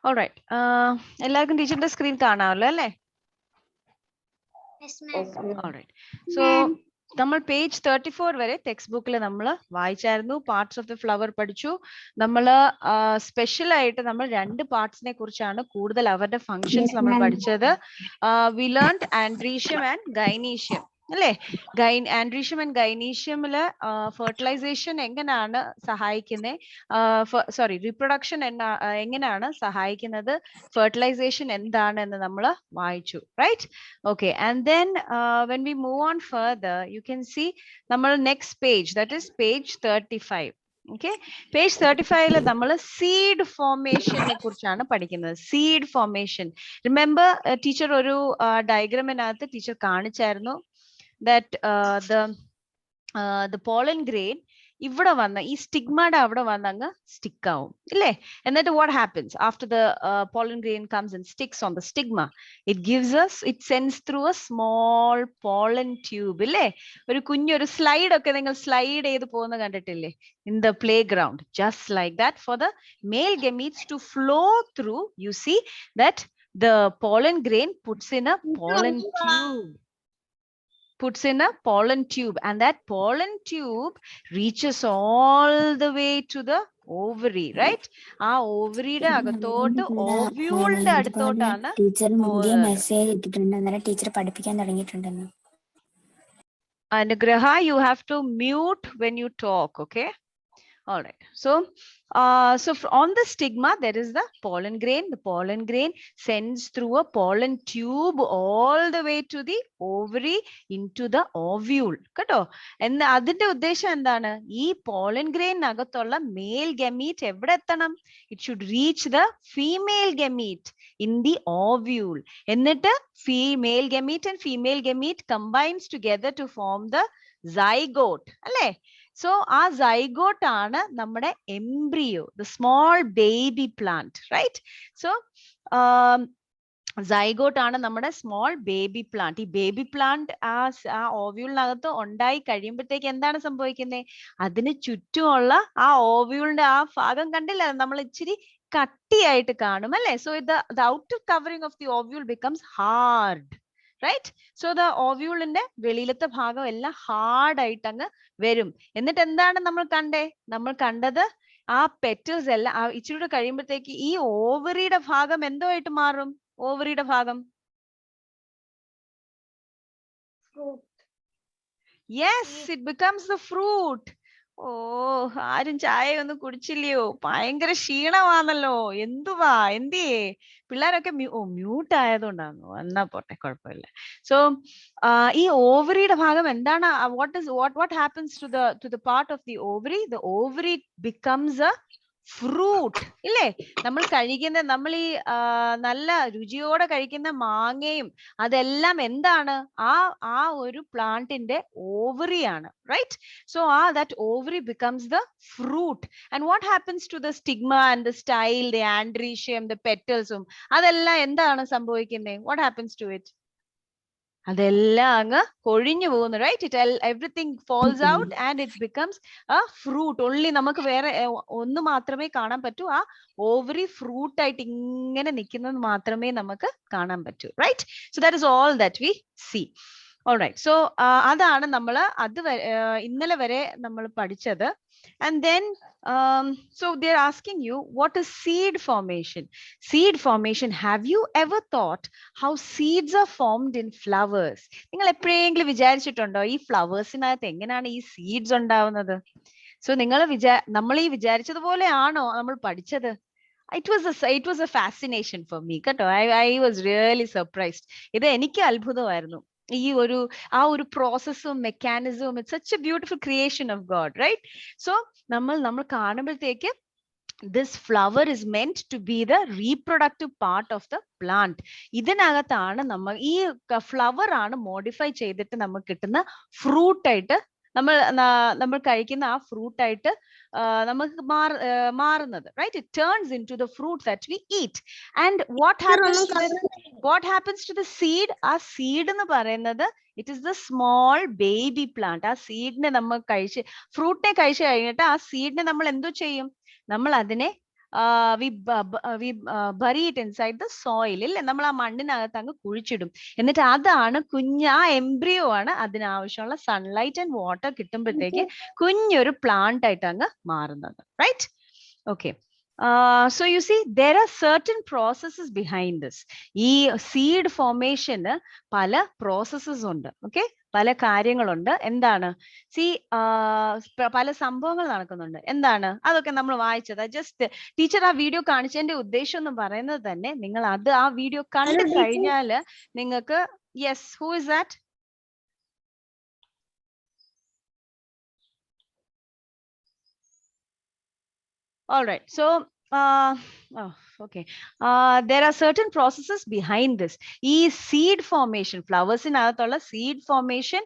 All right. എല്ലാവർക്കും ടീച്ചറിന്റെ screen കാണാമല്ലോ അല്ലേ? All right. So നമ്മൾ പേജ് 34 വരെ ടെക്സ്റ്റ് ബുക്കിൽ നമ്മൾ വായിച്ചായിരുന്നു. പാർട്സ് ഓഫ് ദ ഫ്ലവർ പഠിച്ചു. നമ്മൾ സ്പെഷ്യൽ ആയിട്ട് നമ്മൾ 2 പാർട്സിനെ കുറിച്ചാണ് കൂടുതൽ അവരുടെ ഫങ്ഷൻസ് നമ്മൾ പഠിച്ചത്. V learned androecium and gynoecium അല്ലേ? ആൻഡ്രീഷ്യം ആൻഡ് ഗൈനീഷ്യമില് ഫെർട്ടിലൈസേഷൻ എങ്ങനെയാണ് സഹായിക്കുന്നത്, സോറി റീപ്രൊഡക്ഷൻ എങ്ങനെയാണ് സഹായിക്കുന്നത്, ഫെർട്ടിലൈസേഷൻ എന്താണെന്ന് നമ്മൾ വായിച്ചു, right? Okay, and then when we move on further, you can see നമ്മൾ next page, that is page 35. Okay, page 35 നമ്മൾ സീഡ് ഫോർമേഷനെ കുറിച്ചാണ് പഠിക്കുന്നത്. സീഡ് ഫോർമേഷൻ, റിമെമ്പർ ടീച്ചർ ഒരു ഡയഗ്രാമിനകത്ത് teacher കാണിച്ചായിരുന്നു that the pollen grain ഇവിടെ വന്ന ഈ സ്റ്റിഗ്മയുടെ അവിടെ വന്ന് അങ്ങ് സ്റ്റിക്ക് ആവും ഇല്ലേ? എന്നിട്ട് what happens after the pollen grain comes and sticks on the stigma? It sends through a small pollen tube ഇല്ലേ? ഒരു കുഞ്ഞൊരു സ്ലൈഡ് ഒക്കെ നിങ്ങൾ സ്ലൈഡ് ചെയ്ത് പോകുന്ന കണ്ടിട്ടില്ലേ in the playground? Just like that, for the male gametes to flow through, you see that the pollen grain puts in a pollen tube, and that pollen tube reaches all the way to the ovary, right? ആ ഓവറിയുടെ അകത്തോട്ട് ഓവ്യൂളിന്റെ അടുത്തോട്ടാണ് teacher പുതിയ message ഇട്ടിട്ടുണ്ട്, അന്നേരം teacher പഠിപ്പിക്കാൻ തുടങ്ങിയിട്ടുണ്ടെന്ന്. Anugraha, you have to mute when you talk, okay? All right. So on the stigma, there is the pollen grain. The pollen grain sends through a pollen tube all the way to the ovary into the ovule. കേട്ടോ? എന്ന് അതിന്റെ ഉദ്ദേശം എന്താണ്? ഈ pollen grain അകത്തുള്ള male gamete എവിടെ എത്തണം? It should reach the female gamete in the ovule. എന്നിട്ട് male gamete and female gamete combines together to form the zygote. അല്ലേ? So ആ zygote ആണ് നമ്മുടെ embryo, the small baby plant, right? So zygote ആണ് നമ്മുടെ small baby plant. ഈ baby plant ആ ഓവ്യൂളിനകത്ത് ഉണ്ടായി കഴിയുമ്പോഴത്തേക്ക് എന്താണ് സംഭവിക്കുന്നത്? അതിന് ചുറ്റുമുള്ള ആ ഓവ്യൂളിന്റെ ആ ഭാഗം കണ്ടില്ല, നമ്മൾ ഇച്ചിരി കട്ടിയായിട്ട് കാണും അല്ലേ? So the outer covering of the ovule becomes hard, right? So the ഓവ്യൂളിന്റെ വെളിയിലത്തെ ഭാഗം എല്ലാം ഹാർഡ് ആയിട്ട് അങ്ങ് വരും. എന്നിട്ട് എന്താണ് നമ്മൾ കണ്ടേ? നമ്മൾ കണ്ടത് ആ പെറ്റൽസ് എല്ലാം ഇച്ചിരി കഴിയുമ്പോഴത്തേക്ക് ഈ ഓവറിയുടെ ഭാഗം എന്തോ ആയിട്ട് മാറും? ഓവറിയുടെ ഭാഗം, yes, it becomes the fruit. Oh, ആരും ചായ ഒന്നും കുടിച്ചില്ലയോ? ഭയങ്കര ക്ഷീണമാണല്ലോ. എന്തുവാ, എന്തിയേ? പിള്ളേരൊക്കെ മ്യൂട്ട് ആയതുകൊണ്ടാണോ? എന്നാ പോട്ടെ, കുഴപ്പമില്ല. സോ ഈ ഓവറിയുടെ ഭാഗം എന്താണ്? what happens to the part of the ovary? The ovary becomes a fruit ഇല്ലേ? നമ്മൾ കഴിക്കുന്ന, നമ്മൾ ഈ നല്ല രുചിയോടെ കഴിക്കുന്ന മാങ്ങയും അതെല്ലാം എന്താണ്? ആ ഒരു പ്ലാന്റിന്റെ ഓവറിയാണ്, right? So that ovary becomes the fruit. And what happens to the stigma and the style, the androecium, the petals? അതെല്ലാം എന്താണ് സംഭവിക്കുന്നത്? What happens to it? അതെല്ലാം അങ്ങ് കൊഴിഞ്ഞു പോകുന്നു, right? Everything falls out and it becomes a fruit. Only നമുക്ക് വേറെ ഒന്ന് മാത്രമേ കാണാൻ പറ്റൂ, ആ ഓവറി ഫ്രൂട്ട് ആയിട്ട് ഇങ്ങനെ നിൽക്കുന്നത് മാത്രമേ നമുക്ക് കാണാൻ പറ്റൂ, right? So that is all that we see. Alright. So അതാണ് നമ്മൾ ഇന്നലെ വരെ നമ്മൾ പഠിച്ചത്. And then so they're asking you, what is seed formation? Seed formation, have you ever thought how seeds are formed in flowers? നിങ്ങൾ എപ്പോഴെങ്കിലും വിചാരിച്ചിട്ടുണ്ടോ ഈ ഫ്ലവേഴ്സിനകത്ത് എങ്ങനെയാണ് ഈ സീഡ്സ് ഉണ്ടാവുന്നത്? സോ നമ്മൾ ഈ വിചാരിച്ചതുപോലെയാണോ നമ്മൾ പഠിച്ചത്? It was a fascination for me, കേട്ടോ. I was really surprised. ഇത് എനിക്ക് അത്ഭുതമായിരുന്നു. ഈ ആ ഒരു പ്രോസസ്സും മെക്കാനിസവും. It's such a beautiful creation of God, right? So നമ്മൾ കാണുമ്പോഴത്തേക്ക് this flower is meant to be the reproductive part of the plant. ഇതിനകത്താണ് നമ്മൾ ഈ ഫ്ലവർ ആണ് മോഡിഫൈ ചെയ്തിട്ട് നമുക്ക് കിട്ടുന്ന ഫ്രൂട്ട് ആയിട്ട്, നമ്മൾ കഴിക്കുന്ന ആ ഫ്രൂട്ട് ആയിട്ട് നമുക്ക് മാറുന്നത്, right? It turns into the fruit that we eat. And what happens to the seed? ആ സീഡ് എന്ന് പറയുന്നത്, it is the small baby plant. ആ സീഡിനെ നമ്മൾ ഫ്രൂട്ടിനെ കഴിച്ചു കഴിഞ്ഞിട്ട് ആ സീഡിനെ നമ്മൾ എന്തോ ചെയ്യും? നമ്മൾ അതിനെ bury it inside the soil. ഇല്ലേ, നമ്മൾ ആ മണ്ണിനകത്ത് അങ്ങ് കുഴിച്ചിടും. എന്നിട്ട് അതാണ് ആ എംബ്രിയോ ആണ് അതിനാവശ്യമുള്ള സൺലൈറ്റ് ആൻഡ് വാട്ടർ കിട്ടുമ്പോഴത്തേക്ക് കുഞ്ഞൊരു പ്ലാന്റ് ആയിട്ട് അങ്ങ് മാറുന്നത്. Right? Okay. So you see, there are certain processes behind this. ഈ seed formation പല processes ഉണ്ട്. Okay? പല കാര്യങ്ങളുണ്ട്. എന്താണ്? See, പല സംഭവങ്ങൾ നടക്കുന്നുണ്ട്. എന്താണ്? അതൊക്കെ നമ്മൾ വായിച്ചത്. ജസ്റ്റ് ടീച്ചർ ആ വീഡിയോ കാണിച്ചതിന്റെ ഉദ്ദേശം എന്ന് പറയുന്നത് തന്നെ നിങ്ങൾ അത് ആ വീഡിയോ കണ്ടു കഴിഞ്ഞാൽ നിങ്ങൾക്ക് yes, who is that? All right. So, okay. There are certain processes behind this. Seed formation, flowers in seed formation,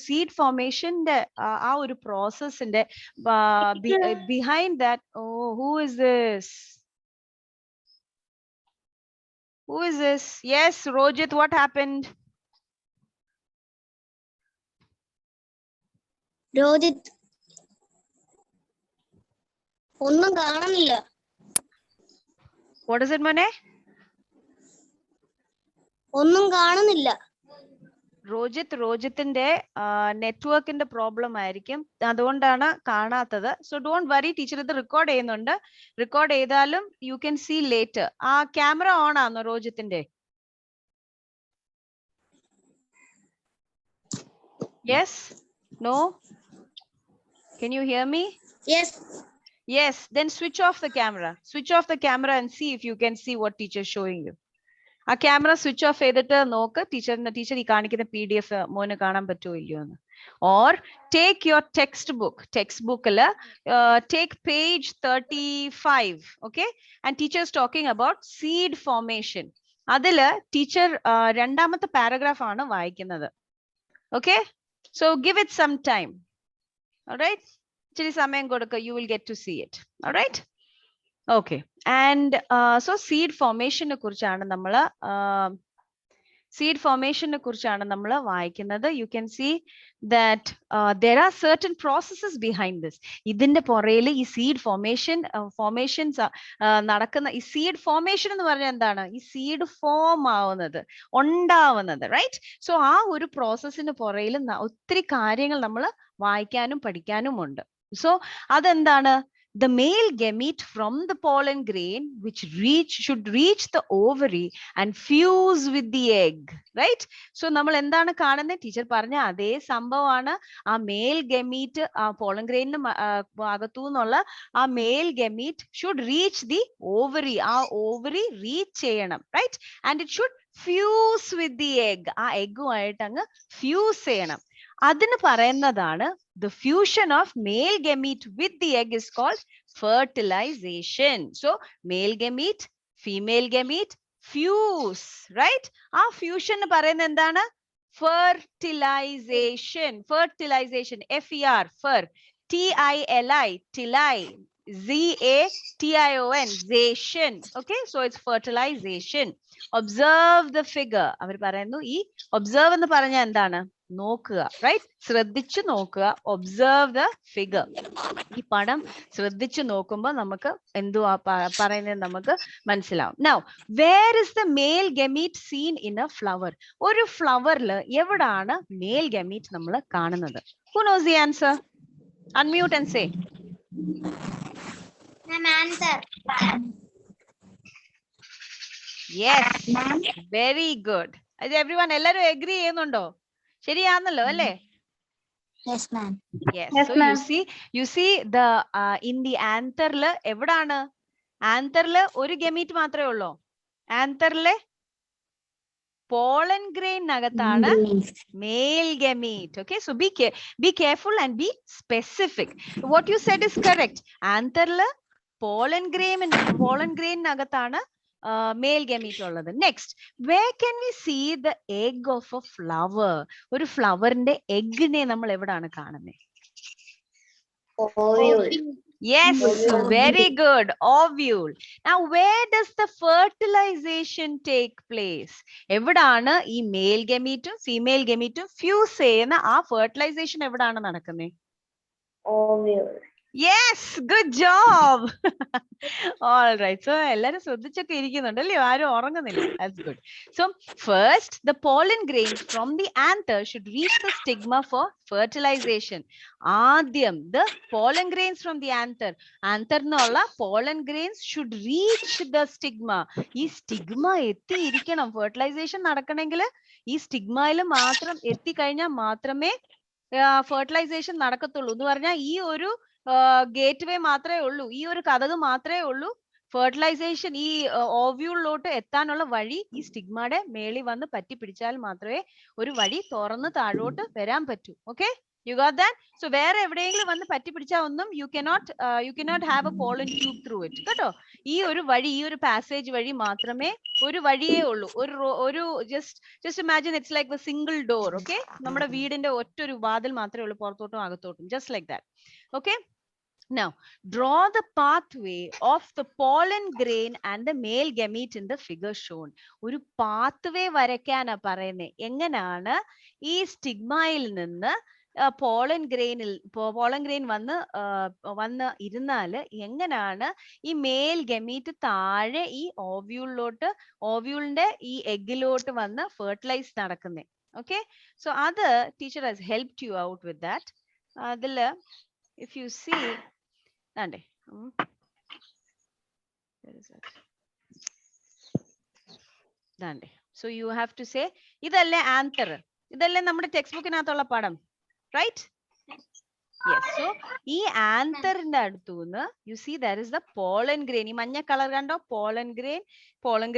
seed formation, our process in the behind that. Oh, who is this? Who is this? Yes, Rojit, what happened? Rojit. ഒന്നും കാണുന്നില്ല. What is it, Mane? ഒന്നും കാണുന്നില്ല. റോജിത്തിന്റെ നെറ്റ്വർക്കിന്റെ problem ആയിരിക്കും, അതുകൊണ്ടാണ് കാണാത്തത്. So don't worry, teacher ഇത് record ചെയ്യുന്നുണ്ട്. റെക്കോർഡ് ചെയ്താലും യു ക്യാൻ സീ ലേറ്റർ. ആ ക്യാമറ ഓൺ ആണോ റോജിത്തിന്റെ? Yes? No? Can you hear me? Yes. Yes, then switch off the camera. Switch off the camera and see if you can see what teacher is showing you. ആ camera switch off ചെയ്തിട്ട് നോക്ക് teacher ഈ കാണിക്കുന്ന PDF മോന് കാണാൻ പറ്റുമോ ഇല്ലയോ എന്ന്. ഓർ ടേക്ക് യുവർ ടെക്സ്റ്റ് ബുക്കിൽ take page 35. Okay, and teacher is talking about seed formation. അതില് ടീച്ചർ രണ്ടാമത്തെ പാരഗ്രാഫ് ആണ് വായിക്കുന്നത്. Okay, so give it some time. Alright, ഇച്ചിരി സമയം കൊടുക്കുക, you will get to see it. All right? Okay. And so seed formation കുറിച്ചാണ് നമ്മൾ വായിക്കുന്നത്. You can see that there are certain processes behind this. ഇതിന്റെ പുറകിൽ ഈ seed formations നടക്കുന്ന ഈ seed formation എന്ന് പറഞ്ഞാൽ എന്താണ്? ഈ seed form ആവുന്നത്, ഉണ്ടാവുന്നത്. റൈറ്റ്? സോ ആ ഒരു പ്രോസസ്സിന് പുറകിൽ ഒത്തിരി കാര്യങ്ങൾ നമ്മൾ വായിക്കാനും പഠിക്കാനും ഉണ്ട്. So അതെന്താണ്? The male gamete from the pollen grain which should reach the ovary and fuse with the egg. Right? So നമ്മൾ എന്താണ് കാണുന്നത്? ടീച്ചർ പറഞ്ഞ അതേ സംഭവമാണ്. ആ മെയിൽ ഗമീറ്റ് ആ പോളൻ ഗ്രെയിനിന് ഭാഗത്തു നിന്നുള്ള ആ male gamete should reach the ovary. ആ ഓവറി റീച്ച് ചെയ്യണം. Right? And it should fuse with the egg. ആ എഗ്ഗുമായിട്ട് അങ്ങ് ഫ്യൂസ് ചെയ്യണം. അതിന് പറയുന്നതാണ് the fusion of male gamete with the egg is called fertilization. So male gamete, female gamete fuse, right? ആ fusion പറയുന്നത് എന്താണ്? Fertilization. Fertilization, FER, fer, TILI, tilai, ZATION, zation. Okay, so it's fertilization. Observe the figure. അവർ പറയുന്നു ഈ observe എന്ന് പറഞ്ഞാൽ എന്താണ്? നോക്കുക. Right? ശ്രദ്ധിച്ചു നോക്കുക. Observe the figure. ഈ പടം ശ്രദ്ധിച്ചു നോക്കുമ്പോൾ നമുക്ക് എന്തുവാ പറയുന്നത് നമുക്ക് മനസ്സിലാവും. Now where is the male gamete seen in a flower? ഒരു ഫ്ലവറിൽ എവിടാണ് മെയിൽ ഗമീറ്റ് നമ്മൾ കാണുന്നത്? Who knows the answer? Unmute and say. Yes, very good. Everyone, എല്ലാവരും എഗ്രി ചെയ്യുന്നുണ്ടോ? ശരിയാണല്ലോ അല്ലേ? Yes, ma'am. Yes. So you see the in the anther എവിടാണ്? ആന്തറിൽ ഒരു ഗമീറ്റ് മാത്രമേ ഉള്ളൂ. ആന്തറിലെ pollen grain nagatana male gamete. Okay, so be careful and be specific. What you said is correct. Antherla pollen grain nagatana male gamete ullathu. Next, where can we see the egg of a flower? Oru flower inde egg ne nammal evadana കാണുന്നേ? Yes, very good. Ovule. Now, where does the fertilization take place? എവിടാണ് ഈ male gamete female gamete fuse ചെയ്യുന്ന ആ fertilization എവിടാണ് നടക്കുന്നത്? Ovule. Yes, good job. All right. So എല്ലാരും ശ്രദ്ധിച്ചൊക്കെ ഇരിക്കുന്നുണ്ട് അല്ലയോ? ആരും ഉറങ്ങുന്നില്ല. That's good. So first the pollen grains from the anther should reach the stigma for fertilization. ആദ്യം the pollen grains from the anther, ആന്തറിനുള്ള pollen grains should reach the stigma. ഈ stigma എത്തിയിരിക്കണം. ഫെർട്ടിലൈസേഷൻ നടക്കണമെങ്കിൽ ഈ സ്റ്റിഗ്മയിൽ മാത്രം എത്തിക്കഴിഞ്ഞാൽ മാത്രമേ ഫെർട്ടിലൈസേഷൻ നടക്കത്തുള്ളൂ. എന്ന് പറഞ്ഞാൽ ഈ ഒരു ഗേറ്റ് വേ മാത്രമേ ഉള്ളൂ, ഈ ഒരു കതക് മാത്രമേ ഉള്ളൂ ഫെർട്ടിലൈസേഷൻ ഈ ഓവ്യൂളിലോട്ട് എത്താനുള്ള വഴി. ഈ സ്റ്റിഗ്മയുടെ മേളിൽ വന്ന് പറ്റി പിടിച്ചാൽ മാത്രമേ ഒരു വഴി തുറന്ന് താഴോട്ട് വരാൻ പറ്റൂ. Okay, you got that? So വേറെ എവിടെയെങ്കിലും വന്ന് പറ്റി പിടിച്ചാൽ ഒന്നും you cannot have A pollen tube through it കേട്ടോ. ഈ ഒരു വഴി, ഈ ഒരു പാസേജ് വഴി മാത്രമേ, ഒരു വഴിയേ ഉള്ളൂ. ഒരു just imagine it's like a single door. Okay, നമ്മുടെ വീടിന്റെ ഒറ്റൊരു വാതിൽ മാത്രമേ ഉള്ളൂ പുറത്തോട്ടും അകത്തോട്ടും. Just like that. Okay, now draw the pathway of the pollen grain and the male gamete in the figure shown. ഒരു pathway വരയ്ക്കാനാ പറയുന്നേ. എങ്ങനെയാണ് ഈ സ്റ്റിഗ്മയിൽ നിന്ന് പോളൻ ഗ്രെയിൻ വന്ന് ഇരുന്നാല് എങ്ങനെയാണ് ഈ മെയിൽ ഗമീറ്റ് താഴെ ഈ ഓവ്യൂളിന്റെ ഈ എഗ്ഗിലോട്ട് വന്ന് ഫെർട്ടിലൈസ് നടക്കുന്നേ. ഓക്കെ, സോ അത് teacher has helped you out with that. അതില് if you see dande where is that dande, so you have to say idalle anther, idalle nammade text book inathulla padam, right? Yes, so ee anther inde aduthunu you see there is the pollen grain. ee manja color kando, pollen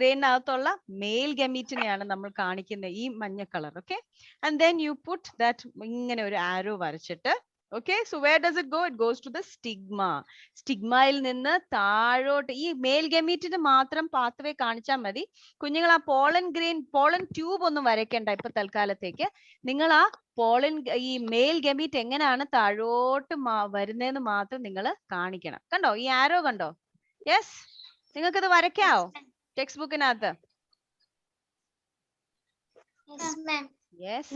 grain nathulla male gamete neയാണ് നമ്മൾ കാണിക്കുന്നത് ഈ മഞ്ഞ colour. Okay, and then you put that ഇങ്ങനെ ഒരു arrow വരച്ചിട്ട്. Okay, so where does it go? It goes to the stigma. സ്റ്റിഗ്മയിൽ നിന്ന് താഴോട്ട് ഈ മെയിൽ ഗമീറ്റിന് മാത്രം പാത്വേ കാണിച്ചാൽ മതി. കുഞ്ഞുങ്ങൾ ആ പോളൻ ട്യൂബ് ഒന്നും വരയ്ക്കണ്ട ഇപ്പൊ തൽക്കാലത്തേക്ക്. നിങ്ങൾ ആ ഈ മെയിൽ ഗമീറ്റ് എങ്ങനെയാണ് താഴോട്ട് വരുന്നതെന്ന് മാത്രം നിങ്ങൾ കാണിക്കണം. കണ്ടോ ഈ ആരോ കണ്ടോ? യെസ്, നിങ്ങൾക്ക് ഇത് വരയ്ക്കാവോ ടെക്സ്റ്റ് ബുക്കിനകത്ത്? യെസ്,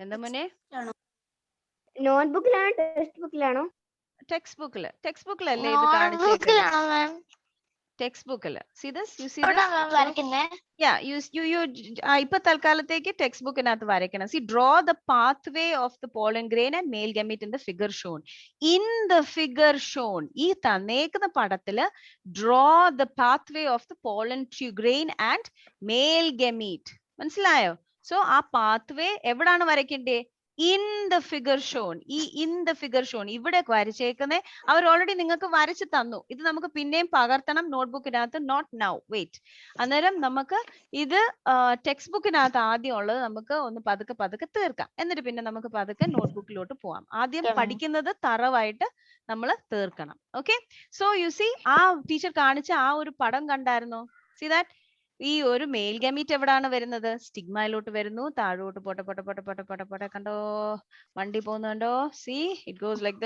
എന്താ മോനെ? നോട്ട്ബുക്കിലാണോ ടെക്സ്റ്റ് ബുക്കിലാണോ? ടെക്സ്റ്റ് ബുക്കിലല്ലേ ഇത് കാണിച്ചേക്കുന്നത്? ടെക്സ്റ്റ് ബുക്കിൽ. See this? You see this? Yeah, you ഇപ്പൊ തൽക്കാലത്തേക്ക് ടെക്സ്റ്റ് ബുക്കിനകത്ത് വരയ്ക്കണം. See, draw the pathway of the pollen grain and male gamete in the figure shown. In the figure shown, ഈ തന്നേക്കുന്ന പടത്തില് draw the pathway of the pollen grain and male gamete. മനസ്സിലായോ? So ആ pathway എവിടാണ് വരയ്ക്കണ്ടേ? In the figure shown. ഈ in the figure shown ഇവിടെ വരച്ചേക്കുന്നേ അവർ already നിങ്ങൾക്ക് വരച്ചു തന്നു. ഇത് നമുക്ക് പിന്നെയും പകർത്തണം നോട്ട്ബുക്കിനകത്ത്. Not now, wait. അന്നേരം നമുക്ക് ഇത് ടെക്സ്റ്റ് ബുക്കിനകത്ത് ആദ്യം ഉള്ളത് നമുക്ക് ഒന്ന് പതുക്കെ തീർക്കാം. എന്നിട്ട് പിന്നെ നമുക്ക് പതുക്കെ നോട്ട്ബുക്കിലോട്ട് പോവാം. ആദ്യം പഠിക്കുന്നത് തറവായിട്ട് നമ്മൾ തീർക്കണം. ഓക്കെ, സോ യു സി ആ ടീച്ചർ കാണിച്ച ആ ഒരു പടം കണ്ടായിരുന്നോ? സി ദാറ്റ് ഈ ഒരു മെയിൽ ഗമീറ്റ് എവിടാണ് വരുന്നത്? സ്റ്റിഗ്മയിലോട്ട് വരുന്നു. താഴോട്ട് പോട്ടെ കണ്ടോ? വണ്ടി പോകുന്നുണ്ടോ? See it goes like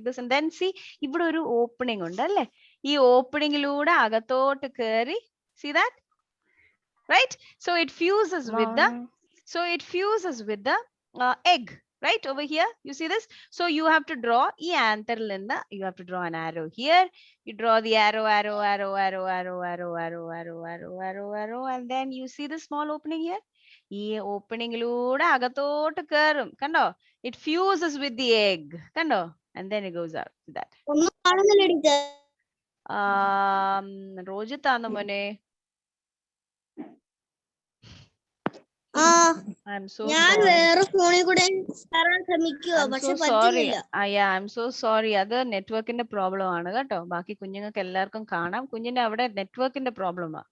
this and then see ഇവിടെ ഒരു ഓപ്പണിംഗ് ഉണ്ട് അല്ലേ? ഈ ഓപ്പണിംഗിലൂടെ അകത്തോട്ട് കയറി. See that right? So it fuses with the egg. Right over here, you see this? So you have to draw e anther linda, you have to draw an arrow here. You draw the arrow, and then you see the small opening here. E opening looda agathote kerum, kando? It fuses with the egg, kando? And then it goes out to that. ഒന്നും കാണുന്നില്ല teacher. Rojita aanu mone. ഞാൻ വേറെ ഫോണിൽ കൂടെ ശ്രമിക്കുക, പക്ഷെ പറ്റുന്നില്ല. I'm so sorry. അത് നെറ്റ്വർക്കിന്റെ പ്രോബ്ലം ആണ് കേട്ടോ. ബാക്കി കുഞ്ഞുങ്ങൾക്ക് എല്ലാവർക്കും കാണാം. കുഞ്ഞിന്റെ അവിടെ നെറ്റ്വർക്കിന്റെ പ്രോബ്ലമാ.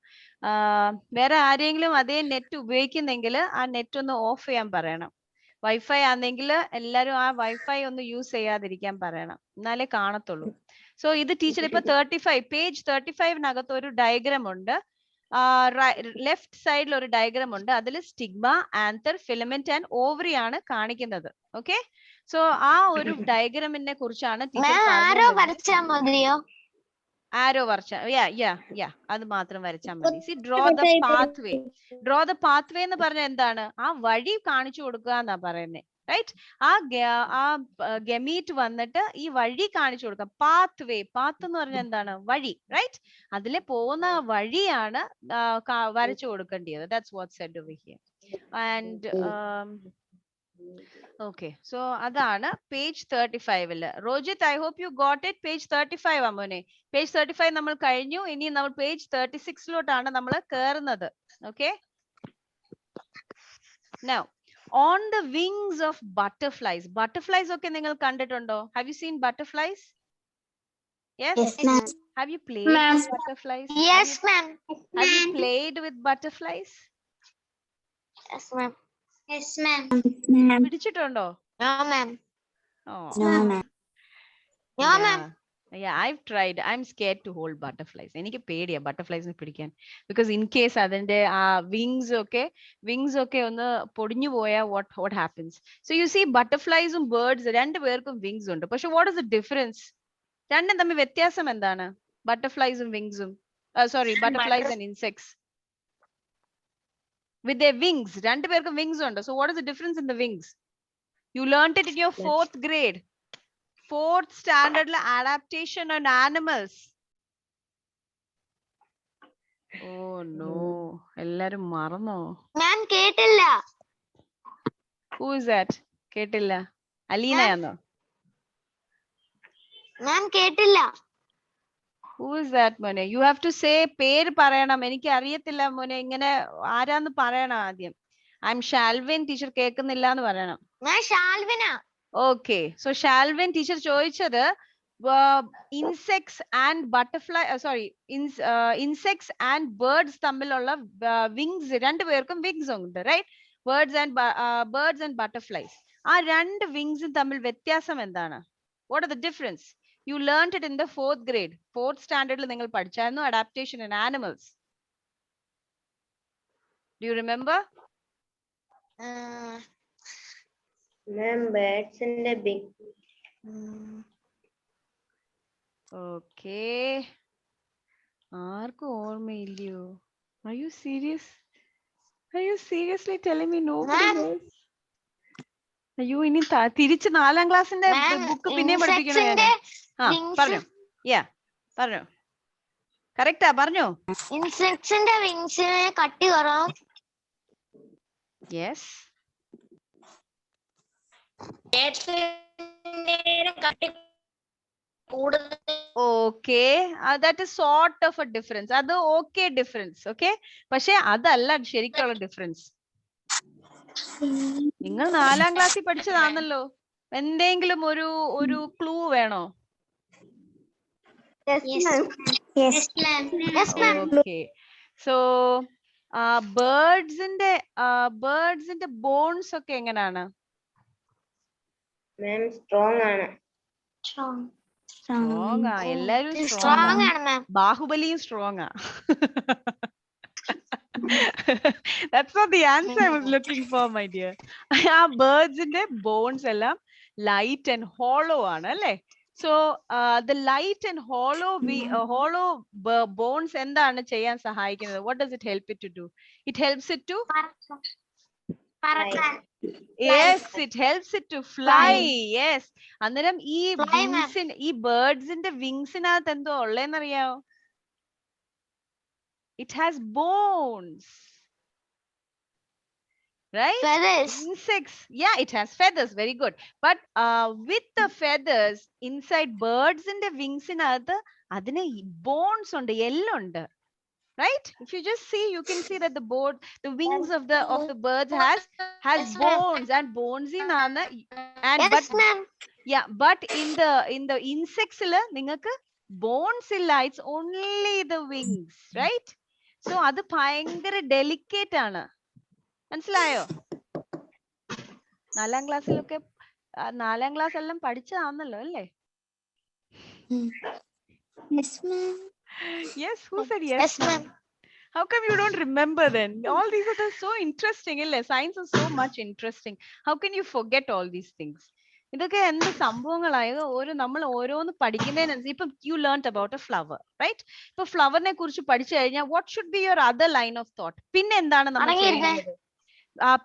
വേറെ ആരെങ്കിലും അതേ നെറ്റ് ഉപയോഗിക്കുന്നെങ്കിൽ ആ നെറ്റ് ഒന്ന് ഓഫ് ചെയ്യാൻ പറയണം. വൈഫൈ ആണെങ്കിൽ എല്ലാരും ആ വൈഫൈ ഒന്ന് യൂസ് ചെയ്യാതിരിക്കാൻ പറയണം, എന്നാലേ കാണത്തുള്ളൂ. സോ ഇത് ടീച്ചർ ഇപ്പൊ 35 പേജ് 35നകത്ത് ഒരു ഡയഗ്രാം ഉണ്ട്. ലെഫ്റ്റ് സൈഡിൽ ഒരു ഡയഗ്രാം ഉണ്ട്. അതിൽ stigma, anther, filament and ovary ആണ് കാണിക്കുന്നത്. ഓക്കെ, സോ ആ ഒരു ഡയഗ്രാമിനെ കുറിച്ചാണ് ആരോ വരച്ചാൽ മതിയോ? ആരോ വരച്ചാൽ അത് മാത്രം വരച്ചാൽ മതി. സി ഡ്രോ ദ പാത്വേ എന്ന് പറഞ്ഞാൽ എന്താണ്? ആ വഴി കാണിച്ചു കൊടുക്കുക എന്നാ പറയുന്നത്. റൈറ്റ്? ആ ഗമീറ്റ് വന്നിട്ട് ഈ വഴി കാണിച്ചു കൊടുക്കാം. പാത്ത് എന്ന് പറഞ്ഞാൽ എന്താണ്? വഴി, റൈറ്റ്? അതിലെ പോകുന്ന വഴിയാണ് വരച്ചു കൊടുക്കേണ്ടത്. That's what said over here. And okay, so adana page 35 illa. Rojit, I hope you got it. Page 35 amone. Page 35 nammal kazhinju. Ini nammal page 36 lottana nammal kerunnathu. Okay? Now, on the wings of butterflies. Butterflies okay ningal kandittundo? Have you seen butterflies? Yes? Yes, ma'am. Have you played with butterflies? Yes, ma'am. Have you played with butterflies? Yes, ma'am. Yes, ma'am. Ma'am. പിടിച്ചിട്ടുണ്ടോ? No, ma'am. Oh. No, ma'am. No, ma'am. Yeah, I've tried. I'm scared to hold butterflies. എനിക്ക് പേടിയാ ബട്ടർഫ്ലൈസിനെ പിടിക്കാൻ. Because in case അതിന്റെ wings ഒക്കെ ഒന്ന് പൊടിഞ്ഞു പോയാ what happens? So you see butterflies ഉം birds രണ്ട് പേർക്കും wings ഉണ്ട്. പക്ഷെ what is the difference? രണ്ടും തമ്മിൽ വ്യത്യാസം എന്താണ്? Butterflies ഉം wings ഉം. Sorry, butterflies and insects. With their wings, രണ്ട് പേർക്കും wings ഉണ്ട്. So what is the difference in the wings? You learnt it in your 4th grade. 4th standard adaptation on animals. Oh no, ellarum marno. Ma'am, ketilla. Who is that? Ketilla. Alina yanno. Ma'am, ketilla. Who is that mone? You have to say പേര് പറയണം. എനിക്ക് അറിയത്തില്ല മോനെ. ഇങ്ങനെ ആരാന്ന് പറയണം ആദ്യം. I'm Shalvin, teacher കേൾക്കുന്നില്ല എന്ന് പറയണം. ഞാൻ ഷാൽവിന. Okay, so Shalvin teacher ചോദിച്ചത് insects and butterfly insects and birds തമ്മിലുള്ള wings രണ്ട് പേർക്കും wings ഉണ്ട്, right? birds and butterflies. ആ രണ്ട് wings തമ്മിൽ വ്യത്യാസം എന്താണ്? What are the difference? You learnt it in the 4th grade. 4th standard നിങ്ങൾ പഠിച്ചായിരുന്നു adaptation in animals. Do you remember? Ma'am, birds in the big. Okay. ആർക്കും ഓർമ്മയില്ലയോ? Are you serious? Are you seriously telling me nobody knows? അയ്യോ, ഇനി തിരിച്ച് 4ാം ക്ലാസ്സിന്റെ book പിന്നെ പഠിപ്പിക്കണോ ഞാൻ? പറഞ്ഞോ. പറഞ്ഞോ. കറക്റ്റാ, പറഞ്ഞോ. ഇൻസെക്ട്സിന്റെ വിങ്സിന് കട്ടി കുറവും. Yes. Okay, that is sort of A difference. അത് ഓക്കെ ഡിഫറൻസ്. ഓക്കെ, പക്ഷെ അതല്ല ശരിക്കുള്ള ഡിഫറൻസ്. നിങ്ങൾ 4ാം ക്ലാസ്സിൽ പഠിച്ചതാണല്ലോ. എന്തെങ്കിലും ഒരു ക്ലൂ വേണോ? Okay, so ബേർഡ്സിന്റെ ബോൺസ് ഒക്കെ എങ്ങനെയാണ്? സ്ട്രോങ് ആണ്. സ്ട്രോങ് ആ, എല്ലാരും സ്ട്രോങ് ആണ് മാം. ബാഹുബലിയും സ്ട്രോങ് ആ. That's not the answer I was looking for, my dear. ആ ബേർഡ്സിന്റെ ബോൺസ് എല്ലാം ലൈറ്റ് ആൻഡ് ഹോളോ ആണ് അല്ലേ? So the light and hollow bones എന്താണ് ചെയ്യാൻ സഹായിക്കുന്നത്? What does it help it to do? It helps it to yes, it helps it to fly. Yes. അന്നേരം ഈ വിങ്സിന്, ഈ ബേർഡ്സിന്റെ വിങ്സിനകത്ത് എന്തോ ഉള്ളേന്നറിയാവോ? It has bones. Right? Feathers. Insects, yeah, it has feathers. Very good. But with the feathers inside birds in the wings in other adine bones on the yellow under, right? If you just see, you can see that the wings of the birds has bones, and bones in and Yes, but ma'am. yeah, but in the insects illa ningalku bones illa, it's only the wings, right? So adu bhayangara delicate aanu. മനസ്സിലായോ? 4ാം ക്ലാസ്സിലൊക്കെ 4ാം class എല്ലാം പഠിച്ചതാണല്ലോ അല്ലേ? Yes, ma'am. Yes, who said yes? Yes, ma'am. How come you don't remember then? All these are so interesting, ille? Science is so much interesting. How can you forget all these things? ഇതൊക്കെ എന്ത് സംഭവങ്ങളായത്? നമ്മൾ ഓരോന്ന് പഠിക്കുന്നതിനനുസരിച്ച് ഇപ്പം you learnt about a flower, right? ഇപ്പൊ ഫ്ലവറിനെ കുറിച്ച് പഠിച്ചു കഴിഞ്ഞാൽ what should be your other line of thought? പിന്നെ എന്താണ് നമ്മൾ ചെയ്യേണ്ടത്?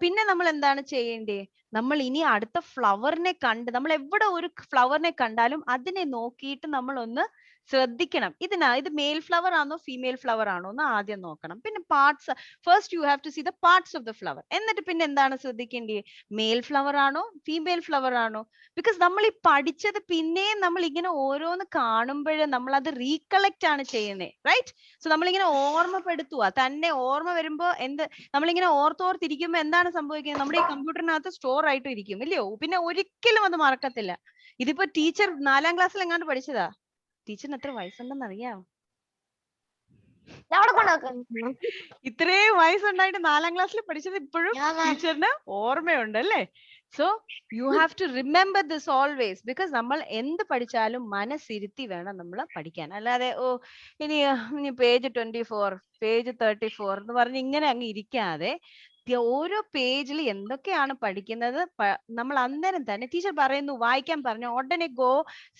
പിന്നെ നമ്മൾ എന്താണ് ചെയ്യേണ്ടേ? നമ്മൾ ഇനി അടുത്ത ഫ്ലവറിനെ കണ്ട് നമ്മൾ എവിടെ ഒരു ഫ്ലവറിനെ കണ്ടാലും അതിനെ നോക്കിയിട്ട് നമ്മൾ ഒന്ന് ശ്രദ്ധിക്കണം. ഇത് മെയിൽ ഫ്ലവർ ആണോ ഫീമെയിൽ ഫ്ലവർ ആണോ എന്ന് ആദ്യം നോക്കണം. പിന്നെ parts, first you have to see the parts of the flower. എന്നിട്ട് പിന്നെ എന്താണ് ശ്രദ്ധിക്കേണ്ടത്? മെയിൽ ഫ്ലവർ ആണോ ഫീമെയിൽ ഫ്ലവർ ആണോ? ബിക്കോസ് നമ്മൾ ഈ പഠിച്ചത് പിന്നെയും നമ്മൾ ഇങ്ങനെ ഓരോന്ന് കാണുമ്പോഴേ നമ്മൾ അത് റീകളക്ട് ആണ് ചെയ്യുന്നത്, റൈറ്റ്? സോ നമ്മളിങ്ങനെ ഓർമ്മപ്പെടുത്തുക, തന്നെ ഓർമ്മ വരുമ്പോ നമ്മളിങ്ങനെ ഓർത്തോർത്തിരിക്കുമ്പോ എന്താണ് സംഭവിക്കുന്നത്? നമ്മുടെ ഈ കമ്പ്യൂട്ടറിനകത്ത് സ്റ്റോർ ആയിട്ട് ഇരിക്കും, ഇല്ലയോ? പിന്നെ ഒരിക്കലും അത് മറക്കത്തില്ല. ഇതിപ്പോ ടീച്ചർ 4ാം ക്ലാസ്സിൽ എങ്ങാണ്ട് പഠിച്ചതാ. ടീച്ചറിന് എത്ര വയസ്സുണ്ടെന്ന് അറിയാമോ? ഇത്രയും വയസ്സുണ്ടായിട്ട് 4ാം ക്ലാസ്സിൽ പഠിച്ചത് ഇപ്പോഴും ടീച്ചറിന് ഓർമ്മയുണ്ട് അല്ലേ? So you have to remember this always. Because നമ്മൾ എന്ത് പഠിച്ചാലും മനസ്സിരുത്തി വേണം നമ്മൾ പഠിക്കാൻ. അല്ലാതെ ഇനി പേജ് 24 പേജ് 34 എന്ന് പറഞ്ഞ് ഇങ്ങനെ അങ്ങ് ഇരിക്കാതെ ഓരോ പേജിൽ എന്തൊക്കെയാണ് പഠിക്കുന്നത് നമ്മൾ അന്നേരം തന്നെ ടീച്ചർ പറയുന്നു വായിക്കാൻ പറഞ്ഞു ഉടനെ go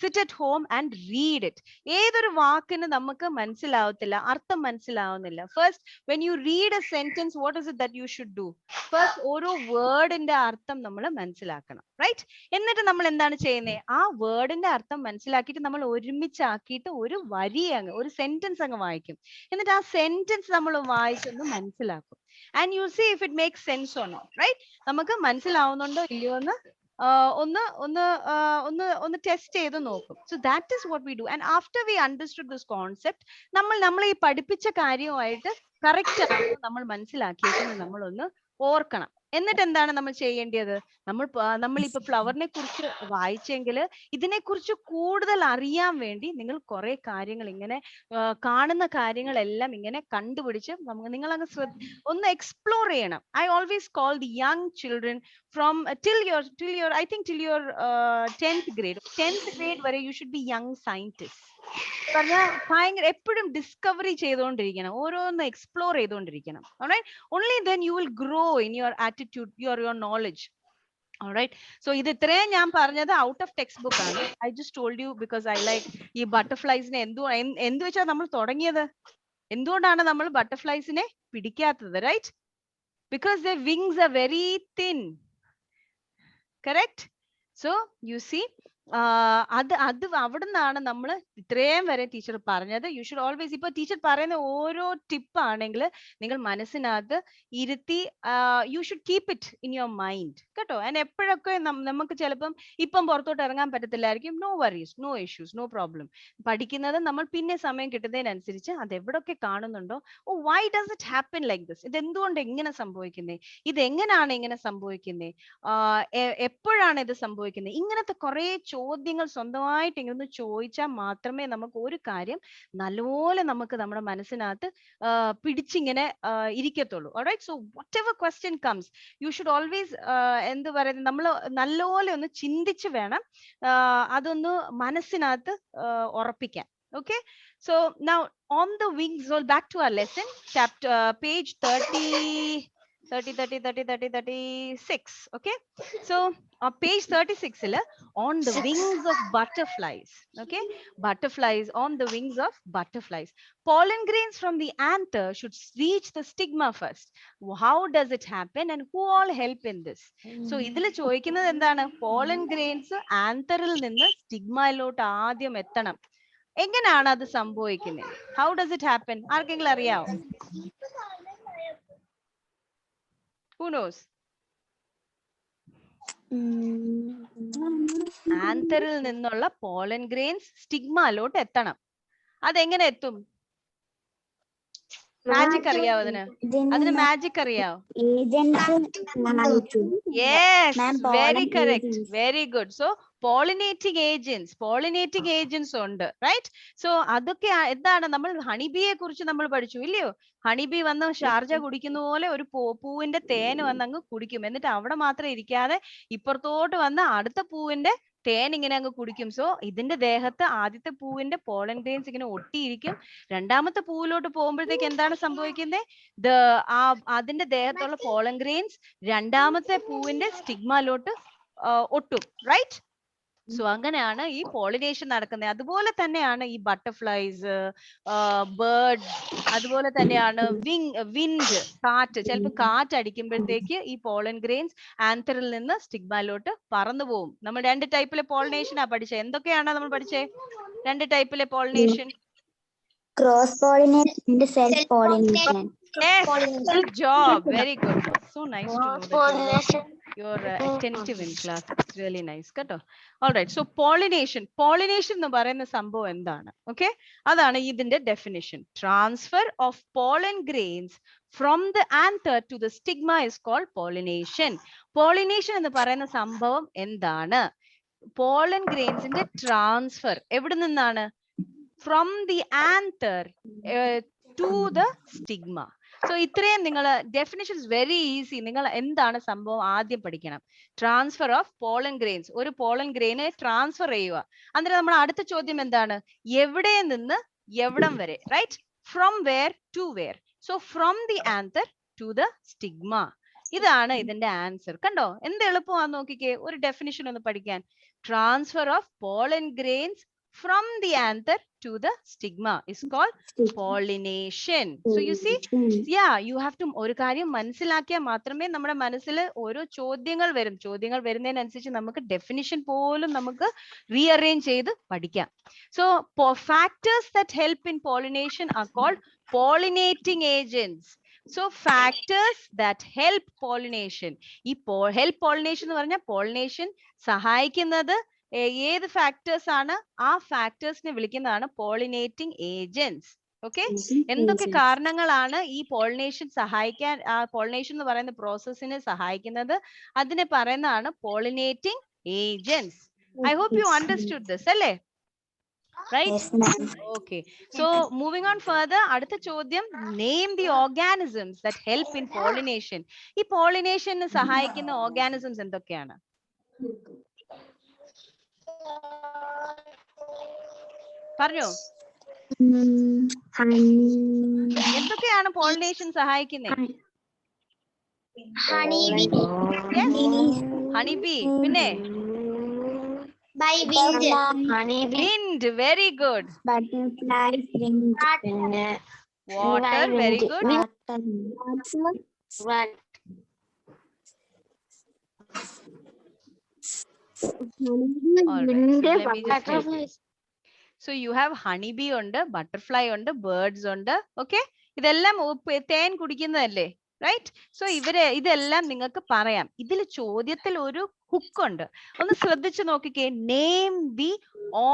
sit at home and read it. ഏതൊരു വാക്കിന് നമുക്ക് മനസ്സിലാവത്തില്ല, അർത്ഥം മനസ്സിലാവുന്നില്ല. First when you read A sentence what is it that you should do? First ഓരോ വേർഡിന്റെ അർത്ഥം നമ്മൾ മനസ്സിലാക്കണം, റൈറ്റ്? എന്നിട്ട് നമ്മൾ എന്താണ് ചെയ്യുന്നത്? ആ വേർഡിന്റെ അർത്ഥം മനസ്സിലാക്കിയിട്ട് നമ്മൾ ഒരുമിച്ചാക്കിയിട്ട് ഒരു വരി ഒരു സെന്റൻസ് അങ്ങ് വായിക്കും. എന്നിട്ട് ആ സെന്റൻസ് നമ്മൾ വായിച്ചൊന്ന് മനസ്സിലാക്കും. And you see if it makes sense or not, right? നമുക്ക് മനസ്സിലാവുന്നുണ്ടോ ഇല്ലയോ എന്ന് ഒന്ന് ടെസ്റ്റ് ചെയ്ത് നോക്കും. So that is what we do. And after we understood this concept, നമ്മൾ ഈ പഠിപ്പിച്ച കാര്യമായിട്ട് കറക്റ്റ് ആണോ നമ്മൾ മനസ്സിലാക്കിയിട്ട് നമ്മളൊന്ന് ഓർക്കണം. എന്നിട്ട് എന്താണ് നമ്മൾ ചെയ്യേണ്ടത്? നമ്മളിപ്പോ ഫ്ലവറിനെ കുറിച്ച് വായിച്ചെങ്കിൽ ഇതിനെക്കുറിച്ച് കൂടുതൽ അറിയാൻ വേണ്ടി നിങ്ങൾ കുറെ കാര്യങ്ങൾ ഇങ്ങനെ കാണുന്ന കാര്യങ്ങളെല്ലാം ഇങ്ങനെ കണ്ടുപിടിച്ച് നിങ്ങൾ അങ്ങ് ഒന്ന് എക്സ്പ്ലോർ ചെയ്യണം. I always call the young children from till your I think till your 10th grade വരെ you should be young scientists. ഭയങ്കര എപ്പോഴും ഡിസ്കവറി ചെയ്തുകൊണ്ടിരിക്കണം, ഓരോന്ന് എക്സ്പ്ലോർ ചെയ്തുകൊണ്ടിരിക്കണം. alright? Only then you will grow in your attitude, your knowledge. alright? So ഇത് ഇത്രയും ഞാൻ പറഞ്ഞത് ഔട്ട് ഓഫ് ടെക്സ്റ്റ് ബുക്ക് ആണ്. I just told you because I like ഈ ബട്ടർഫ്ലൈസിനെ എന്ത് വെച്ചാൽ നമ്മൾ തുടങ്ങിയത്? എന്തുകൊണ്ടാണ് നമ്മൾ ബട്ടർഫ്ലൈസിനെ പിടിക്കാത്തത്? Right? Because their wings are very thin. Correct? So you see, അത് അവിടെ നിന്നാണ് നമ്മൾ ഇത്രയും വരെ ടീച്ചർ പറഞ്ഞത്. യു ഷുഡ് ഓൾവേസ്, ഇപ്പൊ ടീച്ചർ പറയുന്ന ഓരോ ടിപ്പ് ആണെങ്കിൽ നിങ്ങൾ മനസ്സിനകത്ത് ഇരുത്തി you should keep it in your mind, കേട്ടോ? ആൻഡ് എപ്പോഴൊക്കെ നമുക്ക് ചിലപ്പം ഇപ്പം പുറത്തോട്ട് ഇറങ്ങാൻ പറ്റത്തില്ലായിരിക്കും. No worries, no issues, no problem. പഠിക്കുന്നത് നമ്മൾ പിന്നെ സമയം കിട്ടുന്നതിനനുസരിച്ച് അത് എവിടൊക്കെ കാണുന്നുണ്ടോ, oh why does it happen like this, ഇതെന്തുകൊണ്ട് എങ്ങനെ സംഭവിക്കുന്നത്, ഇതെങ്ങനെയാണ് ഇങ്ങനെ സംഭവിക്കുന്നത്, എപ്പോഴാണ് ഇത് സംഭവിക്കുന്നത്, ഇങ്ങനത്തെ കുറെ ചോദ്യങ്ങൾ സ്വന്തമായിട്ട് ഇങ്ങനെ ചോദിച്ചാൽ മാത്രമേ നമുക്ക് ഒരു കാര്യം നല്ലപോലെ നമുക്ക് നമ്മുടെ മനസ്സിനകത്ത് പിടിച്ചിങ്ങനെ ഇരിക്കത്തുള്ളൂ. alright? So whatever question comes, you should always എന്ത് പറയുന്നത്, നമ്മൾ നല്ലപോലെ ഒന്ന് ചിന്തിച്ച് വേണം അതൊന്ന് മനസ്സിനകത്ത് ഉറപ്പിക്കാൻ. Okay? So now on the wings, so back to our lesson, chapter page 36. Okay? So page 36 on the wings of butterflies. Okay? Butterflies, on the wings of butterflies. Pollen grains from the anther should reach the stigma first. How does it happen and who all help in this? So ഇതിൽ ചോദിക്കുന്നത് എന്താണ്? pollen grains ആന്തറിൽ നിന്ന് സ്റ്റിഗ്മയിലോട്ട് ആദ്യം എത്തണം. എങ്ങനെയാണ് അത് സംഭവിക്കുന്നത്? How does it happen? ആർക്കെങ്കിലും അറിയാവോ? Who knows? ആന്തറിൽ നിന്നുള്ള പോളൻ ഗ്രെയിൻസ് സ്റ്റിഗ്മയിലോട്ട് എത്തണം. അതെങ്ങനെ എത്തും? മാജിക് അറിയാവോ അതിന് മാജിക് അറിയാവോ? Yes, very correct, very good. So pollinating agents ഉണ്ട്, right? So അതൊക്കെ എന്താണ്? നമ്മൾ ഹണിബിയെ കുറിച്ച് നമ്മൾ പഠിച്ചു, ഇല്ലയോ? ഹണിബി വന്ന് ഷാർജ കുടിക്കുന്ന പോലെ ഒരു പൂവിന്റെ തേൻ വന്ന് അങ്ങ് കുടിക്കും. എന്നിട്ട് അവിടെ മാത്രം ഇരിക്കാതെ ഇപ്പുറത്തോട്ട് വന്ന് അടുത്ത പൂവിന്റെ തേൻ ഇങ്ങനെ അങ്ങ് കുടിക്കും. സോ ഇതിന്റെ ദേഹത്ത് ആദ്യത്തെ പൂവിന്റെ പോളൻ ഗ്രെയിൻസ് ഇങ്ങനെ ഒട്ടിയിരിക്കും. രണ്ടാമത്തെ പൂവിലോട്ട് പോകുമ്പോഴത്തേക്ക് എന്താണ് സംഭവിക്കുന്നത്? അതിന്റെ ദേഹത്തുള്ള പോളൻ ഗ്രെയിൻസ് രണ്ടാമത്തെ പൂവിന്റെ സ്റ്റിഗ്മയിലോട്ട് ഒട്ടും, റൈറ്റ്? സോ അങ്ങനെയാണ് ഈ പോളിനേഷൻ നടക്കുന്നത്. അതുപോലെ തന്നെയാണ് ഈ ബട്ടർഫ്ലൈസ്, ബേർഡ്സ്, അതുപോലെ തന്നെയാണ് വിൻഡ്, കാറ്റ്. ചിലപ്പോൾ കാറ്റ് അടിക്കുമ്പോഴത്തേക്ക് ഈ പോളൻ ഗ്രെയിൻസ് ആന്തറിൽ നിന്ന് സ്റ്റിഗ്മയിലോട്ട് പറന്നു പോകും. നമ്മൾ 2 ടൈപ്പിലെ പോളിനേഷനാ പഠിച്ചത്. എന്തൊക്കെയാണ് നമ്മൾ പഠിച്ചേ? 2 ടൈപ്പിലെ pollination. Cross pollination, self pollination. Yes, good job. Very good. So nice to know that you're attentive in class. It's really nice. Keto. All right. So pollination. Pollination എന്ന് പറയുന്ന സംഭവം എന്താണ്? Okay. അതാണ് ഇതിന്റെ definition. Transfer of pollen grains from the anther to the stigma is called pollination. Pollination എന്ന് പറയുന്ന സംഭവം എന്താണ്? Pollen grains-ന്റെ transfer എവിടെ നിന്നാണ്? From the anther to the stigma. So ഇത്രയും നിങ്ങൾ definition is very easy. നിങ്ങൾ എന്താണ് സംഭവം ആദ്യം പഠിക്കണം. Transfer of pollen grains. ഒരു പോളൻ ഗ്രെയിനെ ട്രാൻസ്ഫർ ചെയ്യുക. അന്നേരം നമ്മൾ അടുത്ത ചോദ്യം എന്താണ്? എവിടെ നിന്ന് എവിടം വരെ, right? From where to where. So from the anther to the stigma. ഇതാണ് ഇതിന്റെ ആൻസർ. കണ്ടോ എന്ത് എളുപ്പമാണെന്ന് നോക്കിക്കേ. ഒരു ഡെഫിനിഷൻ ഒന്ന് പഠിക്കാൻ. Transfer of pollen grains from the anther to the stigma is called pollination. So you see, yeah, you have to ഒരു കാര്യം മനസ്സിലാക്കിയാൽ മാത്രമേ നമ്മുടെ മനസ്സിൽ ഓരോ ചോദ്യങ്ങൾ വരും. ചോദ്യങ്ങൾ വരുന്നതിനനുസരിച്ച് നമുക്ക് ഡെഫിനിഷൻ പോലും നമുക്ക് റീഅറേഞ്ച് ചെയ്ത് പഠിക്കാം. So factors that help in pollination are called pollinating agents. So factors that help pollination. ഈ help pollination എന്ന് പറഞ്ഞാൽ pollination സഹായിക്കുന്നത് ഏത് ഫാക്ടേഴ്സ് ആണ്? ആ ഫാക്ടേഴ്സിനെ വിളിക്കുന്നതാണ് പോളിനേറ്റിംഗ് ഏജന്റ്സ്. ഓക്കെ. എന്തൊക്കെ കാരണങ്ങളാണ് ഈ പോളിനേഷൻ സഹായിക്കാൻ, പോളിനേഷൻ എന്ന് പറയുന്ന പ്രോസസ്സിനെ സഹായിക്കുന്നത്? അതിനെ പറയുന്നതാണ് pollinating agents. I hope you understood this അല്ലേ? Right. Okay. So moving on further. അടുത്ത ചോദ്യം, name the organisms that help in pollination. ഈ പോളിനേഷന് സഹായിക്കുന്ന ഓർഗാനിസംസ് എന്തൊക്കെയാണ്? പറഞ്ഞോ. എന്തൊക്കെയാണ് പോളിനേഷൻ സഹായിക്കുന്നത്? ഹണിബി. പിന്നെ wind. Very good. Water. Very good. So you have honeybee ഉണ്ട്, ബട്ടർഫ്ലൈ ഉണ്ട്, ബേർഡ്സ് ഉണ്ട്. ഓക്കെ. ഇതെല്ലാം തേൻ കുടിക്കുന്നതല്ലേ, റൈറ്റ്? സോ ഇതെല്ലാം നിങ്ങൾക്ക് പറയാം. ഇതിൽ ചോദ്യത്തിൽ ഒരു ഹുക്ക് ഉണ്ട്. ഒന്ന് ശ്രദ്ധിച്ചു നോക്കിക്കേ. Name the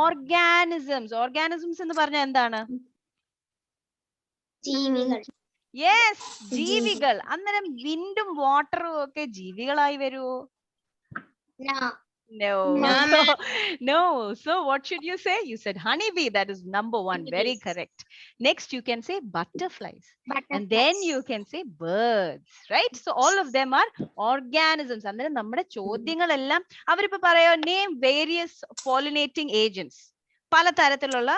organisms. ഓർഗാനിസംസ് എന്ന് പറഞ്ഞാൽ എന്താണ്? ജീവികൾ. യെസ്, ജീവികൾ. അന്നേരം വിൻഡും വാട്ടറും ഒക്കെ ജീവികളായി വരുമോ? No. No. So what should you say? You said honeybee. That is number 1. Very correct. Next you can say butterflies. And then you can say birds. Right? So all of them are organisms. And then നമ്മുടെ ചോദ്യങ്ങളെല്ലാം അവരിപ്പോ പറയോ name various pollinating agents. പല തരത്തിലുള്ള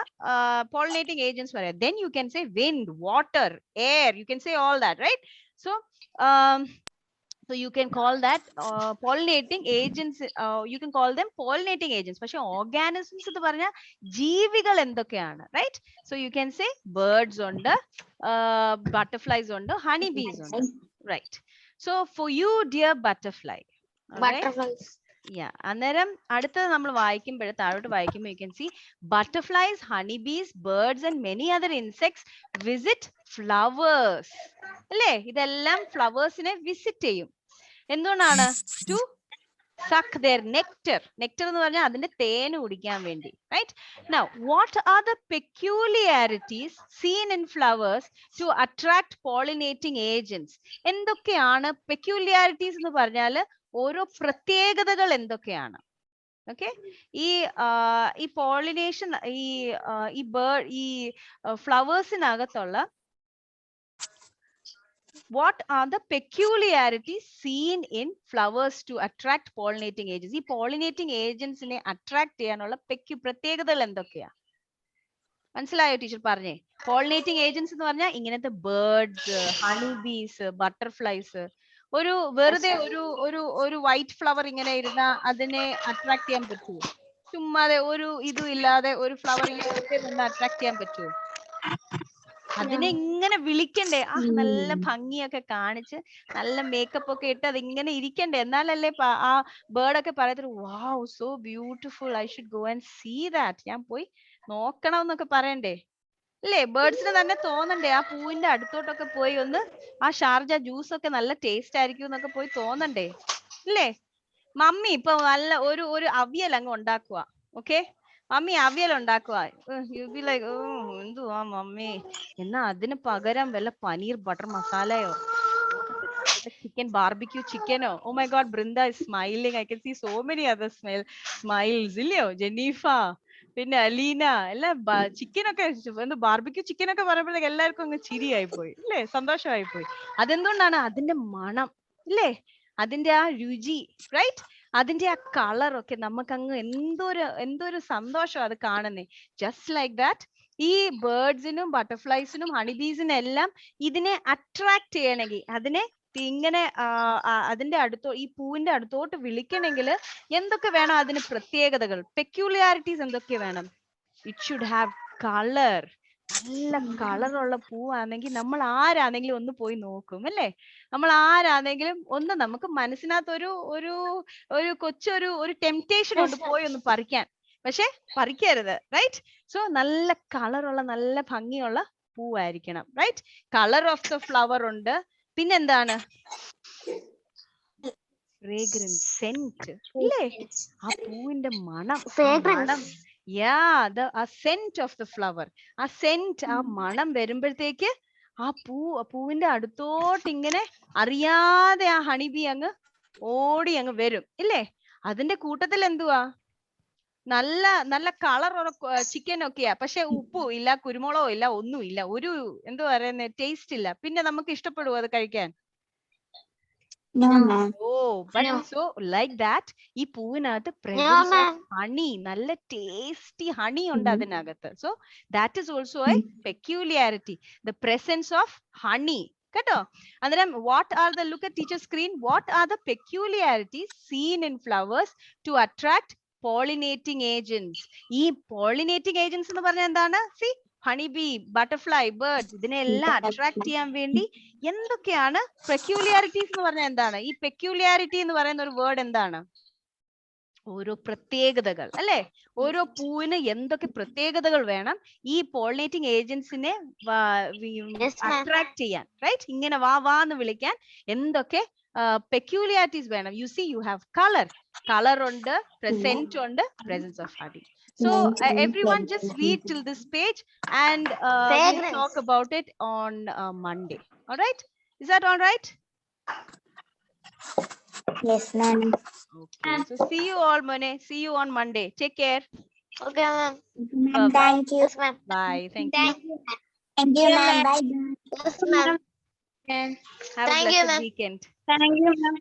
pollinating agents പറയാം. Then you can say wind, water, air. You can say all that, right? So you can call that pollinating agents. You can call them pollinating agents. പക്ഷെ organisms എന്ന് പറഞ്ഞാൽ ജീവികൾ എന്തൊക്കെയാണ്, right? So you can say birds ഉണ്ട്, butterflies ഉണ്ട്, honeybees ഉണ്ട്, right? So for you, dear butterfly. Butterflies. Yeah. അന്നേരം അടുത്തത് നമ്മൾ വായിക്കുമ്പോൾ, താഴോട്ട് വായിക്കുമ്പോൾ you can see butterflies, honeybees, birds and many other insects visit flowers. അല്ലേ? ഇതെല്ലാം ഫ്ലവേഴ്സിനെ വിസിറ്റ് ചെയ്യും. എന്തുകൊണ്ടാണ്? To suck their nectar. Nectar എന്ന് പറഞ്ഞാൽ അതിന്റെ തേൻ കുടിക്കാൻ വേണ്ടി, right? Now, what are the peculiarities seen in flowers to attract pollinating agents? എന്തൊക്കെയാണ് peculiarities എന്ന് പറഞ്ഞാൽ ഓരോ പ്രത്യേകതകൾ എന്തൊക്കെയാണ്? ഓക്കെ. ഈ പോളിനേഷൻ, ഈ ഫ്ലവേഴ്സിനകത്തുള്ള what are the peculiarities seen in flowers to attract pollinating agents? ഈ pollinating agents നെ attract ചെയ്യാനുള്ള പ്രത്യേകതകൾ എന്തൊക്കെയാ? മനസ്സിലായോ ടീച്ചർ പറഞ്ഞേ? pollinating agents എന്ന് പറഞ്ഞാൽ ഇങ്ങനത്തെ ബേർഡ്സ്, ഹണിബീസ്, ബട്ടർഫ്ലൈസ്. വെറുതെ ഒരു വൈറ്റ് ഫ്ലവർ ഇങ്ങനെ ഇരുന്ന അതിനെ അട്രാക്ട് ചെയ്യാൻ പറ്റുമോ? ചുമ്മാതെ ഒരു ഇതും ഇല്ലാതെ ഒരു ഫ്ലവർ ഇല്ലാതെ നിന്ന് അട്രാക്ട് ചെയ്യാൻ പറ്റുമോ? അതിനെ ഇങ്ങനെ വിളിക്കണ്ടേ, നല്ല ഭംഗിയൊക്കെ കാണിച്ച് നല്ല മേക്കപ്പ് ഒക്കെ ഇട്ട് അത് ഇങ്ങനെ ഇരിക്കണ്ടേ, എന്നാലല്ലേ ആ ബേർഡ് ഒക്കെ പറയത്തുള്ളൂ wow so beautiful, I should go and see that, ഞാൻ പോയി നോക്കണം എന്നൊക്കെ പറയണ്ടേ അല്ലേ? ബേർഡ്സിന് തന്നെ തോന്നണ്ടേ ആ പൂവിന്റെ അടുത്തോട്ടൊക്കെ പോയി ഒന്ന് ആ ഷാർജ ജ്യൂസ് ഒക്കെ നല്ല ടേസ്റ്റ് ആയിരിക്കും എന്നൊക്കെ പോയി തോന്നണ്ടേ അല്ലേ? മമ്മി ഇപ്പൊ നല്ല ഒരു അവിയൽ അങ്ങ് ഉണ്ടാക്കുക. ഓക്കെ, മമ്മി അവിയൽ ഉണ്ടാക്കുക. യു ബി ലൈക്ക് എന്തുവാ മമ്മി, എന്നാ അതിന് പകരം വല്ല പനീർ ബട്ടർ മസാലയോ ചിക്കൻ ബാർബിക്യൂ ചിക്കനോ. Oh my god, Brinda is smiling, I can see so many other smiles ഇല്ലയോ? ജെനീഫ, പിന്നെ അലീന എല്ലാം ചിക്കനൊക്കെ ബാർബിക്യൂ ചിക്കനൊക്കെ പറയുമ്പോഴത്തേക്ക് എല്ലാവർക്കും അങ്ങ് ചിരിയായി പോയി ഇല്ലേ, സന്തോഷമായി പോയി. അതെന്തുകൊണ്ടാണ്? അതിന്റെ മണം ഇല്ലേ, അതിന്റെ ആ രുചി, റൈറ്റ്? അതിന്റെ ആ കളർ ഒക്കെ നമുക്ക് അങ്ങ് എന്തൊരു സന്തോഷം അത് കാണുന്നേ. ജസ്റ്റ് ലൈക്ക് ദാറ്റ് ഈ ബേർഡ്സിനും ബട്ടർഫ്ലൈസിനും ഹണിബീസിനും എല്ലാം ഇതിനെ അട്രാക്ട് ചെയ്യണമെങ്കിൽ, അതിനെ ഇങ്ങനെ അതിന്റെ ഈ പൂവിന്റെ അടുത്തോട്ട് വിളിക്കണമെങ്കിൽ എന്തൊക്കെ വേണം? അതിന് പ്രത്യേകതകൾ, പെക്യൂലിയാരിറ്റീസ് എന്തൊക്കെ വേണം? It should have colour. നല്ല കളറുള്ള പൂവാണെങ്കിൽ നമ്മൾ ആരാണെങ്കിലും ഒന്ന് പോയി നോക്കും അല്ലേ? നമ്മൾ ആരാണെങ്കിലും ഒന്ന് നമുക്ക് മനസ്സിനകത്ത് ഒരു കൊച്ചൊരു ടെംപ്റ്റേഷൻ ഉണ്ട് പോയി ഒന്ന് പറിക്കാൻ, പക്ഷെ പറിക്കരുത്, റൈറ്റ്? സോ നല്ല കളറുള്ള നല്ല ഭംഗിയുള്ള പൂവായിരിക്കണം, right? Colour of the flower ഉണ്ട്, പിന്നെന്താണ്? ഫ്രേഗ്രൻസ്, സെന്റ് ഇല്ലേ? ആ പൂവിന്റെ മണം, a scent of the flower. ആ സെന്റ്, ആ മണം വരുമ്പോഴത്തേക്ക് ആ പൂവിന്റെ അടുത്തോട്ട് ഇങ്ങനെ അറിയാതെ ആ ഹണിബി അങ്ങ് ഓടി അങ്ങ് വരും ഇല്ലേ? അതിന്റെ കൂട്ടത്തിൽ എന്തുവാ? നല്ല നല്ല കളർ ചിക്കൻ ഒക്കെയാ, പക്ഷെ ഉപ്പും ഇല്ല, കുരുമുളകും ഇല്ല, ഒന്നും ഇല്ല, ഒരു എന്തുവാ പറയുന്നേ, ടേസ്റ്റ് ഇല്ല. പിന്നെ നമുക്ക് ഇഷ്ടപ്പെടുവോ അത് കഴിക്കാൻ? So like that ഈ പൂവിനകത്ത് presence of honey, നല്ല ടേസ്റ്റി ഹണി ഉണ്ട് അതിനകത്ത്. So that is also a peculiarity, the presence of honey. കേട്ടോ? അന്നേരം look at teacher screen, what are the peculiarities seen in flowers to attract pollinating agents? ഈ pollinating agents എന്ന് പറഞ്ഞാൽ എന്താണ്? See, honeybee, butterfly, birds, ഇതിനെല്ലാം attract ചെയ്യാൻ വേണ്ടി എന്തൊക്കെയാണ് പെക്യൂലിയാരിറ്റീസ് എന്ന് പറഞ്ഞാൽ എന്താണ്? ഈ പെക്യൂലിയാരിറ്റി എന്ന് പറയുന്ന ഒരു വേർഡ് എന്താണ്? ഓരോ പ്രത്യേകതകൾ അല്ലെ? ഓരോ പൂവിന് എന്തൊക്കെ പ്രത്യേകതകൾ വേണം ഈ പോളിനേറ്റിംഗ് ഏജൻസിനെ അട്രാക്ട് ചെയ്യാൻ, റൈറ്റ്? ഇങ്ങനെ വാന്ന് വിളിക്കാൻ എന്തൊക്കെ പെക്യൂലിയാരിറ്റീസ് വേണം? You see, you have colour ഉണ്ട്, present ഉണ്ട്, presence of honey. So everyone just read till this page and we'll talk about it on Monday. All right? Is that all right? Yes, ma'am. Okay. So see you all, Mone. See you on Monday. Take care. Okay, ma'am. Thank you. Yes, ma'am. Bye. Thank you. Thank you, ma'am. Bye. Yes, ma'am. Have a blessed weekend. Thank you, ma'am.